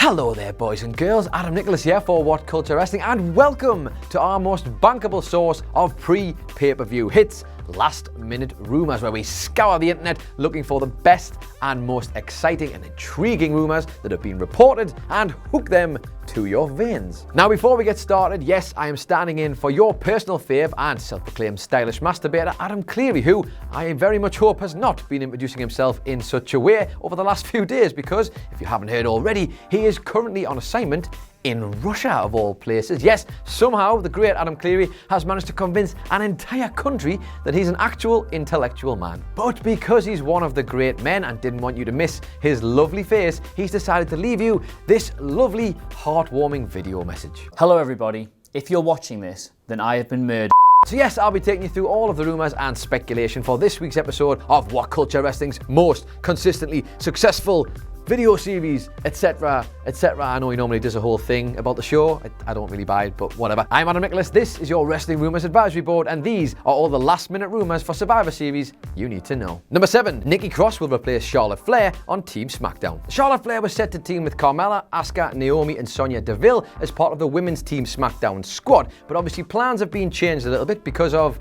Hello there boys and girls, Adam Nicholas here for WhatCulture Wrestling and welcome to our most bankable source of pre-pay-per-view hits, Last Minute Rumours, where we scour the internet looking for the best and most exciting and intriguing rumours that have been reported and hook them to your veins. Now before we get started, yes, I am standing in for your personal fave and self-proclaimed stylish masturbator Adam Clery, who I very much hope has not been introducing himself in such a way over the last few days, because if you haven't heard already, he is currently on assignment in Russia, of all places. Yes, somehow the great Adam Clery has managed to convince an entire country that he's an actual intellectual man. But because he's one of the great men and didn't want you to miss his lovely face, he's decided to leave you this lovely, heartwarming video message. Hello everybody. If you're watching this, then I have been murdered. So yes, I'll be taking you through all of the rumours and speculation for this week's episode of WhatCulture Wrestling's most consistently successful video series, etc, etc. I know he normally does a whole thing about the show. I don't really buy it, but whatever. I'm Adam Nicholas, this is your Wrestling Rumours Advisory Board, and these are all the last minute rumours for Survivor Series you need to know. Number 7, Nikki Cross will replace Charlotte Flair on Team SmackDown. Charlotte Flair was set to team with Carmella, Asuka, Naomi and Sonya Deville as part of the women's Team SmackDown squad, but obviously plans have been changed a little bit because of,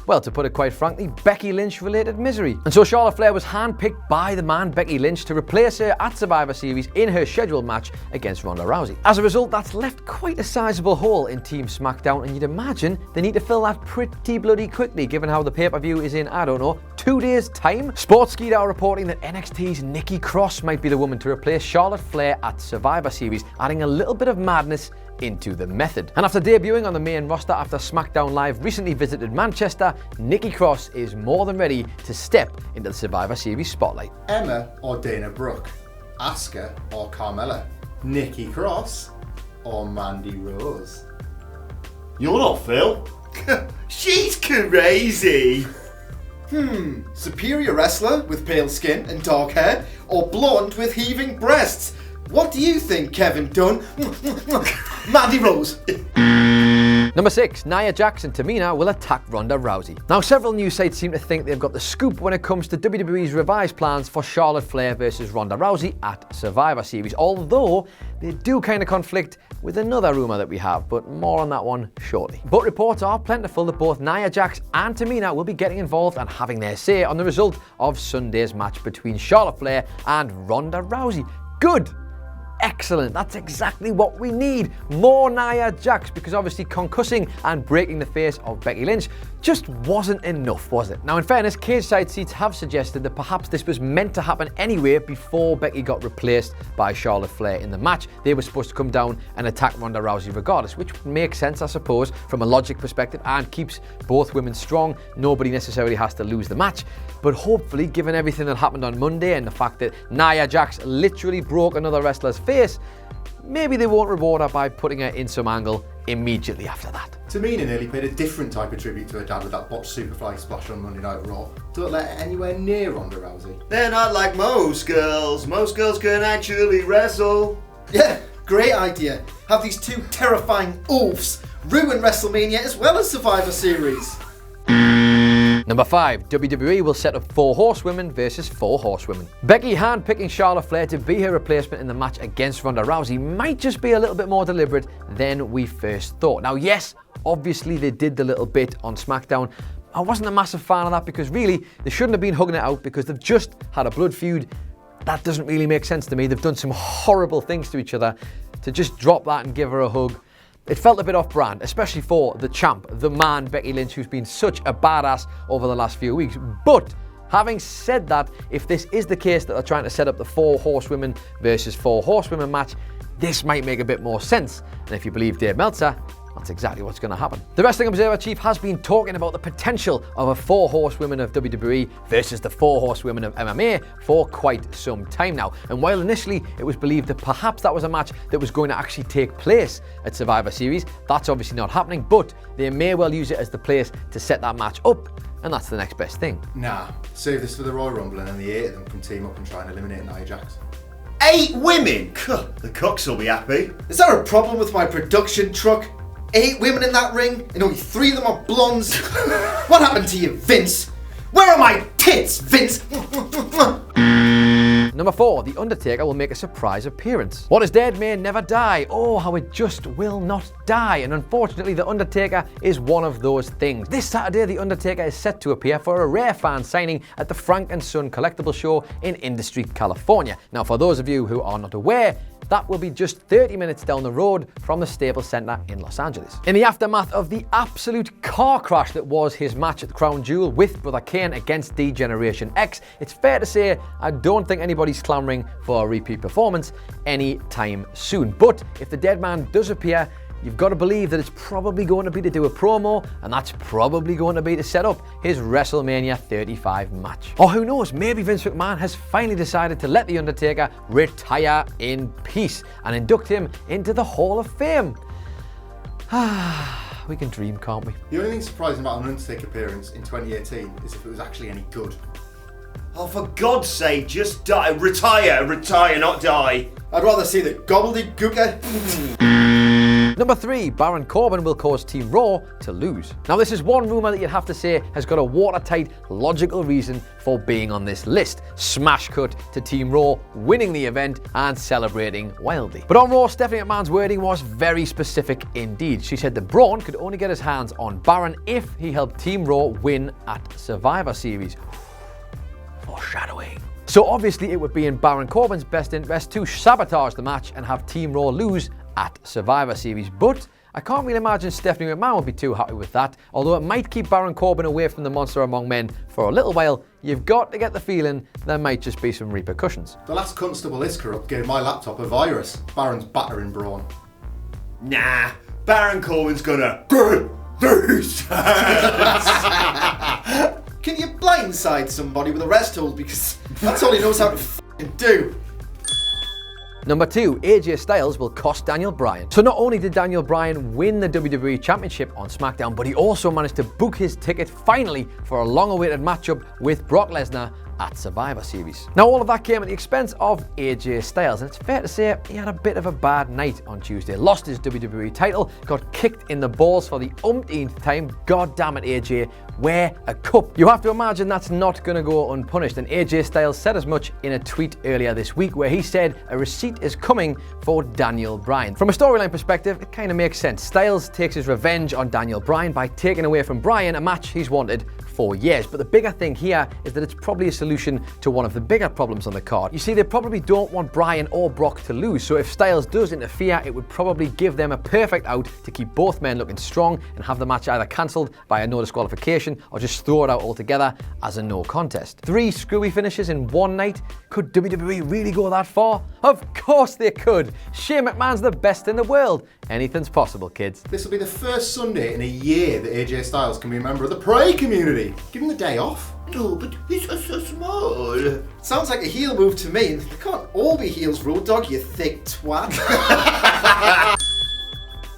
well, to put it quite frankly, Becky Lynch-related misery. And so Charlotte Flair was handpicked by the man Becky Lynch to replace her at Survivor Series in her scheduled match against Ronda Rousey. As a result, that's left quite a sizable hole in Team SmackDown, and you'd imagine they need to fill that pretty bloody quickly, given how the pay-per-view is in, I don't know, 2 days' time. Sportskeeda are reporting that NXT's Nikki Cross might be the woman to replace Charlotte Flair at Survivor Series, adding a little bit of madness into the method. And after debuting on the main roster after SmackDown Live recently visited Manchester, Nikki Cross is more than ready to step into the Survivor Series spotlight. Emma or Dana Brooke, Asuka or Carmella, Nikki Cross or Mandy Rose. You're not Phil. She's crazy. Superior wrestler with pale skin and dark hair, or blonde with heaving breasts? What do you think, Kevin Dunn? Mandy Rose. Number 6, Nia Jax and Tamina will attack Ronda Rousey. Now, several news sites seem to think they've got the scoop when it comes to WWE's revised plans for Charlotte Flair versus Ronda Rousey at Survivor Series, although they do kind of conflict with another rumour that we have, but more on that one shortly. But reports are plentiful that both Nia Jax and Tamina will be getting involved and having their say on the result of Sunday's match between Charlotte Flair and Ronda Rousey. Good. Excellent, that's exactly what we need. More Nia Jax, because obviously concussing and breaking the face of Becky Lynch just wasn't enough, was it? Now in fairness, cage side seats have suggested that perhaps this was meant to happen anyway before Becky got replaced by Charlotte Flair in the match. They were supposed to come down and attack Ronda Rousey regardless, which makes sense, I suppose, from a logic perspective and keeps both women strong. Nobody necessarily has to lose the match. But hopefully, given everything that happened on Monday and the fact that Nia Jax literally broke another wrestler's face, maybe they won't reward her by putting her in some angle immediately after that. Tamina nearly paid a different type of tribute to her dad with that botched Superfly splash on Monday Night Raw. Don't let her anywhere near Ronda Rousey. They're not like most girls. Most girls can actually wrestle. Yeah, great idea. Have these two terrifying oafs ruin WrestleMania as well as Survivor Series. Number 5, WWE will set up 4 horsewomen versus 4 horsewomen. Becky handpicking Charlotte Flair to be her replacement in the match against Ronda Rousey might just be a little bit more deliberate than we first thought. Now yes, obviously they did the little bit on SmackDown. I wasn't a massive fan of that because really they shouldn't have been hugging it out because they've just had a blood feud. That doesn't really make sense to me. They've done some horrible things to each other. To just drop that and give her a hug, it felt a bit off-brand, especially for the champ, the man Becky Lynch, who's been such a badass over the last few weeks. But having said that, if this is the case that they're trying to set up the 4 horsewomen versus 4 horsewomen match, this might make a bit more sense. And if you believe Dave Meltzer, that's exactly what's going to happen. The Wrestling Observer Chief has been talking about the potential of a 4 horsewomen of WWE versus the 4 horsewomen of MMA for quite some time now. And while initially it was believed that perhaps that was a match that was going to actually take place at Survivor Series, that's obviously not happening, but they may well use it as the place to set that match up, and that's the next best thing. Nah, save this for the Royal Rumble and then the 8 of them can team up and try and eliminate Nia Jax. 8 women? The cocks will be happy. Is there a problem with my production truck? 8 women in that ring and only 3 of them are blondes? What happened to you, Vince? Where are my tits, Vince? Number 4, The Undertaker will make a surprise appearance. What is dead may never die. Oh, how it just will not die. And unfortunately, The Undertaker is one of those things. This Saturday, The Undertaker is set to appear for a rare fan signing at the Frank & Son Collectible Show in Industry, California. Now, for those of you who are not aware, that will be just 30 minutes down the road from the Staples Center in Los Angeles. In the aftermath of the absolute car crash that was his match at the Crown Jewel with Brother Kane against D-Generation X, it's fair to say I don't think anybody's clamoring for a repeat performance anytime soon. But if the dead man does appear, you've got to believe that it's probably going to be to do a promo, and that's probably going to be to set up his WrestleMania 35 match. Or who knows, maybe Vince McMahon has finally decided to let The Undertaker retire in peace and induct him into the Hall of Fame. We can dream, can't we? The only thing surprising about an Undertaker appearance in 2018 is if it was actually any good. Oh, for God's sake, just die. Retire, not die. I'd rather see the gobbledygooker. Number 3, Baron Corbin will cause Team Raw to lose. Now, this is one rumour that you'd have to say has got a watertight, logical reason for being on this list. Smash cut to Team Raw winning the event and celebrating wildly. But on Raw, Stephanie McMahon's wording was very specific indeed. She said that Braun could only get his hands on Baron if he helped Team Raw win at Survivor Series. Foreshadowing. So obviously it would be in Baron Corbin's best interest to sabotage the match and have Team Raw lose at Survivor Series, but I can't really imagine Stephanie McMahon would be too happy with that. Although it might keep Baron Corbin away from the Monster Among Men for a little while, you've got to get the feeling there might just be some repercussions. The last constable is corrupt gave my laptop a virus. Baron's battering Braun. Nah, Baron Corbin's gonna get these hands. Can you blindside somebody with a rest hold? Because that's all he knows how to f***ing do. Number 2, AJ Styles will cost Daniel Bryan. So not only did Daniel Bryan win the WWE Championship on SmackDown, but he also managed to book his ticket finally for a long-awaited matchup with Brock Lesnar at Survivor Series. Now, all of that came at the expense of AJ Styles, and it's fair to say he had a bit of a bad night on Tuesday. Lost his WWE title, got kicked in the balls for the umpteenth time. God damn it, AJ, wear a cup. You have to imagine that's not going to go unpunished, and AJ Styles said as much in a tweet earlier this week where he said a receipt is coming for Daniel Bryan. From a storyline perspective, it kind of makes sense. Styles takes his revenge on Daniel Bryan by taking away from Bryan a match he's wanted for years. But the bigger thing here is that it's probably a solution to one of the bigger problems on the card. You see, they probably don't want Bryan or Brock to lose, so if Styles does interfere, it would probably give them a perfect out to keep both men looking strong and have the match either cancelled by a no disqualification or just throw it out altogether as a no contest. 3 screwy finishes in one night? Could WWE really go that far? Of course they could. Shane McMahon's the best in the world. Anything's possible, kids. This will be the first Sunday in a year that AJ Styles can be a member of the Prey community. Give him the day off. No, but he's so small. Sounds like a heel move to me. They can't all be heels, Road Dogg, you thick twat.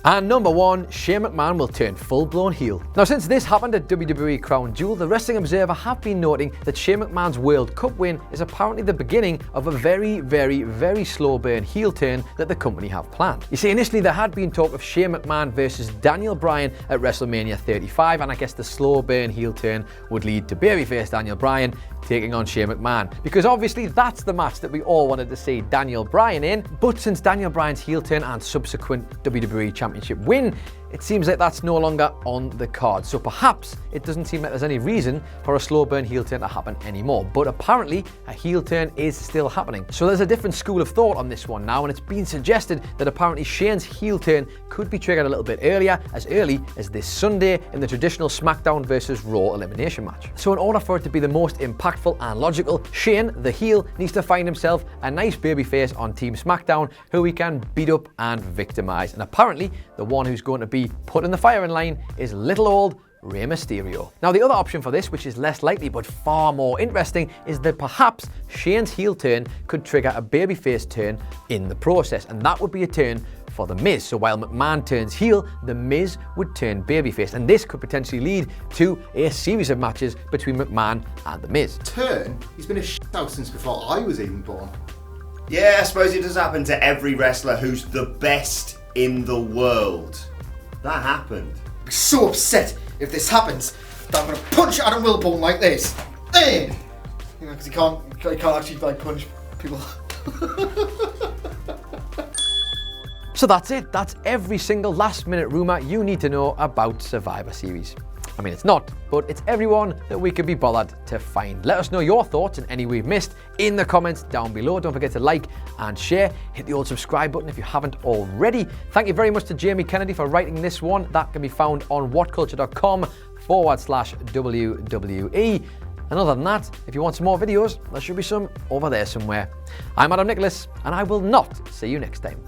And number 1, Shane McMahon will turn full-blown heel. Now, since this happened at WWE Crown Jewel, the Wrestling Observer have been noting that Shane McMahon's World Cup win is apparently the beginning of a very, very, very slow burn heel turn that the company have planned. You see, initially there had been talk of Shane McMahon versus Daniel Bryan at WrestleMania 35, and I guess the slow burn heel turn would lead to babyface Daniel Bryan taking on Shane McMahon, because obviously that's the match that we all wanted to see Daniel Bryan in. But since Daniel Bryan's heel turn and subsequent WWE Championship win, it seems like that's no longer on the card. So perhaps it doesn't seem like there's any reason for a slow burn heel turn to happen anymore. But apparently a heel turn is still happening. So there's a different school of thought on this one now, and it's been suggested that apparently Shane's heel turn could be triggered a little bit early as this Sunday in the traditional SmackDown versus Raw elimination match. So in order for it to be the most impactful and logical, Shane, the heel, needs to find himself a nice babyface on Team SmackDown who he can beat up and victimize. And apparently the one who's going to be put in the firing line is little old Rey Mysterio. Now, the other option for this, which is less likely but far more interesting, is that perhaps Shane's heel turn could trigger a babyface turn in the process, and that would be a turn for The Miz. So while McMahon turns heel, The Miz would turn babyface, and this could potentially lead to a series of matches between McMahon and The Miz. Turn? He's been a shithouse since before I was even born. Yeah, I suppose it does happen to every wrestler who's the best in the world. That happened. I'll be so upset if this happens that I'm gonna punch Adam Wilborn like this. You know, because he can't actually like punch People. So that's it. That's every single last minute rumour you need to know about Survivor Series. I mean, it's not, but it's everyone that we could be bothered to find. Let us know your thoughts and any we've missed in the comments down below. Don't forget to like and share. Hit the old subscribe button if you haven't already. Thank you very much to Jamie Kennedy for writing this one. That can be found on whatculture.com/WWE. And other than that, if you want some more videos, there should be some over there somewhere. I'm Adam Nicholas, and I will not see you next time.